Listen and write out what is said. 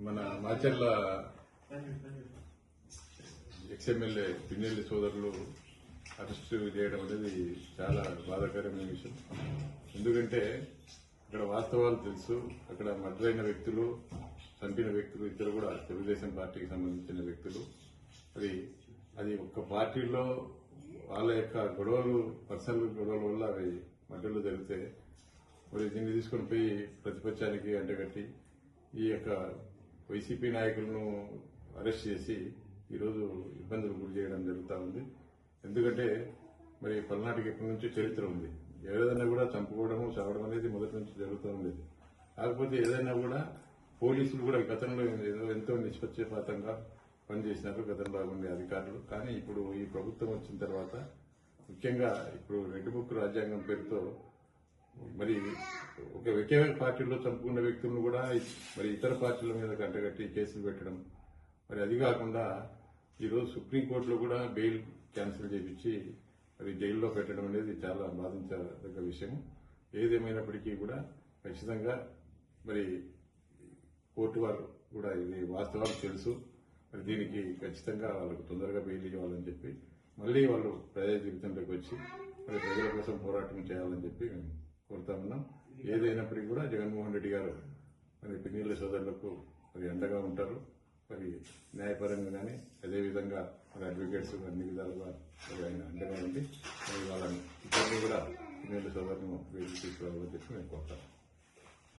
మన మాచర్ల ఎక్స్ఎమ్మెల్యే పిన్నెల్లి సోదరులు అరెస్టు చేయడం అనేది చాలా బాధాకరమైన విషయం. ఎందుకంటే అక్కడ వాస్తవాలు తెలుసు. అక్కడ మర్డర్ అయిన వ్యక్తులు, చంపిన వ్యక్తులు ఇద్దరు కూడా తెలుగుదేశం పార్టీకి సంబంధించిన వ్యక్తులు. అది ఒక్క పార్టీలో వాళ్ళ యొక్క గొడవలు, పర్సనల్ గొడవల వల్ల అవి మర్డర్లు జరిగితే మరి దీన్ని తీసుకుని పోయి ప్రతిపక్షానికి అంటగట్టి ఈ యొక్క వైసీపీ నాయకులను అరెస్ట్ చేసి ఈరోజు ఇబ్బందులు గురి చేయడం జరుగుతూ ఉంది. ఎందుకంటే మరి పల్నాటికి ఎప్పటి నుంచో చరిత్ర ఉంది. ఏదైనా కూడా చంపుకోవడము, చావడం అనేది మొదటి నుంచి జరుగుతూ ఉండేది. కాకపోతే ఏదైనా కూడా పోలీసులు కూడా గతంలో ఎంతో నిష్పక్షపాతంగా పనిచేసినారు గతంలో ఉండే అధికారులు. కానీ ఇప్పుడు ఈ ప్రభుత్వం వచ్చిన తర్వాత ముఖ్యంగా ఇప్పుడు రెడ్ బుక్ రాజ్యాంగం పేరుతో మరి ఒకే పార్టీలో చంపుకున్న వ్యక్తులను కూడా మరి ఇతర పార్టీల మీద కంటగట్టి కేసులు పెట్టడం, మరి అది కాకుండా ఈరోజు సుప్రీంకోర్టులో కూడా బెయిల్ క్యాన్సిల్ చేయించి మరి జైల్లో పెట్టడం అనేది చాలా బాధించదగ్గ విషయం. ఏదేమైనప్పటికీ కూడా ఖచ్చితంగా మరి కోర్టు వారు కూడా ఇది వాస్తవాలు తెలుసు. మరి దీనికి ఖచ్చితంగా వాళ్ళకు తొందరగా బెయిల్ ఇవ్వాలని చెప్పి మళ్లీ వాళ్ళు ప్రజా జీవితంలోకి వచ్చి మరి ప్రజల కోసం పోరాటం చేయాలని చెప్పి కోరుతా ఉన్నాం. ఏదైనప్పటికీ కూడా జగన్మోహన్ రెడ్డి గారు మరి పిన్నెల్లి సోదరులకు మరి అండగా ఉంటారు. మరి న్యాయపరంగా కానీ అదేవిధంగా మరి అడ్వకేట్స్ అన్ని విధాలుగా మరి ఆయన అండగా ఉండి మరి వాళ్ళని ఇద్దరిని కూడా పిన్నెల్లి సోదరులను వేదిక తీసుకురావాలని చెప్పి నేను కోరుతాను.